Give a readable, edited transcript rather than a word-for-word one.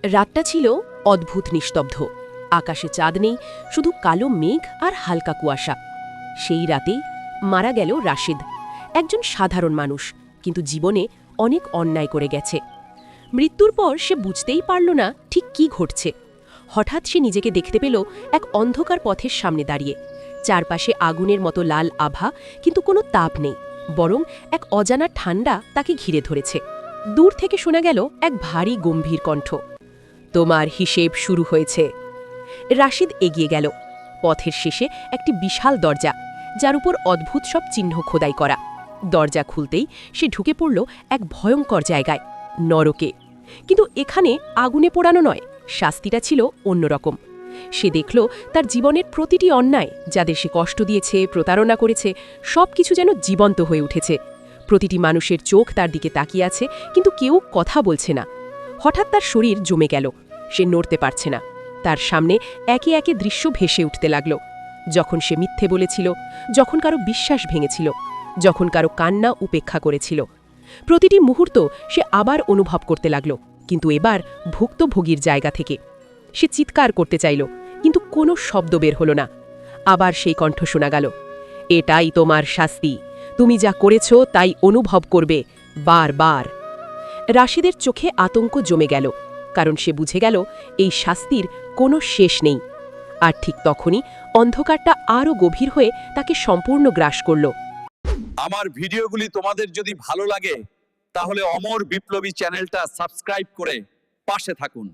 রাতটা ছিল অদ্ভুত নিস্তব্ধ। আকাশে চাঁদ নেই, শুধু কালো মেঘ আর হালকা কুয়াশা। সেই রাতেই মারা গেল রাশিদ, একজন সাধারণ মানুষ, কিন্তু জীবনে অনেক অন্যায় করে গেছে। মৃত্যুর পর সে বুঝতেই পারল না ঠিক কি ঘটছে। হঠাৎ সে নিজেকে দেখতে পেল এক অন্ধকার পথের সামনে দাঁড়িয়ে। চারপাশে আগুনের মতো লাল আভা, কিন্তু কোনো তাপ নেই, বরং এক অজানা ঠান্ডা তাকে ঘিরে ধরেছে। দূর থেকে শোনা গেল এক ভারী গম্ভীর কণ্ঠ, তোমার হিসেব শুরু হয়েছে। রাশিদ এগিয়ে গেল। পথের শেষে একটি বিশাল দরজা, যার উপর অদ্ভুত সব চিহ্ন খোদাই করা। দরজা খুলতেই সে ঢুকে পড়ল এক ভয়ঙ্কর জায়গায়, নরকে। কিন্তু এখানে আগুনে পোড়ানো নয়, শাস্তিটা ছিল অন্যরকম। সে দেখল তার জীবনের প্রতিটি অন্যায়, যাদের সে কষ্ট দিয়েছে, প্রতারণা করেছে, সব কিছু যেন জীবন্ত হয়ে উঠেছে। প্রতিটি মানুষের চোখ তার দিকে তাকিয়ে আছে, কিন্তু কেউ কথা বলছে না। হঠাৎ তার শরীর জমে গেল, সে নড়তে পারছে না। তার সামনে একে একে দৃশ্য ভেসে উঠতে লাগল। যখন সে মিথ্যে বলেছিল, যখন কারো বিশ্বাস ভেঙেছিল, যখন কারো কান্না উপেক্ষা করেছিল। প্রতিটি মুহূর্ত সে আবার অনুভব করতে লাগল, কিন্তু এবার ভুক্তভোগীর জায়গা থেকে। সে চিৎকার করতে চাইল, কিন্তু কোনো শব্দ বের হল না। আবার সেই কণ্ঠ শোনা গেল, এটাই তোমার শাস্তি, তুমি যা করেছ তাই অনুভব করবে, বারবার। রাশিদের চোখে আতঙ্ক জমে গেল, কারণ সে বুঝে গেল এই শাস্তির কোনো শেষ নেই। আর ঠিক তখনই অন্ধকারটা আরও গভীর হয়ে তাকে সম্পূর্ণ গ্রাস করল। আমার ভিডিওগুলি তোমাদের যদি ভালো লাগে, তাহলে অমর বিপ্লবী চ্যানেলটা সাবস্ক্রাইব করে পাশে থাকুন।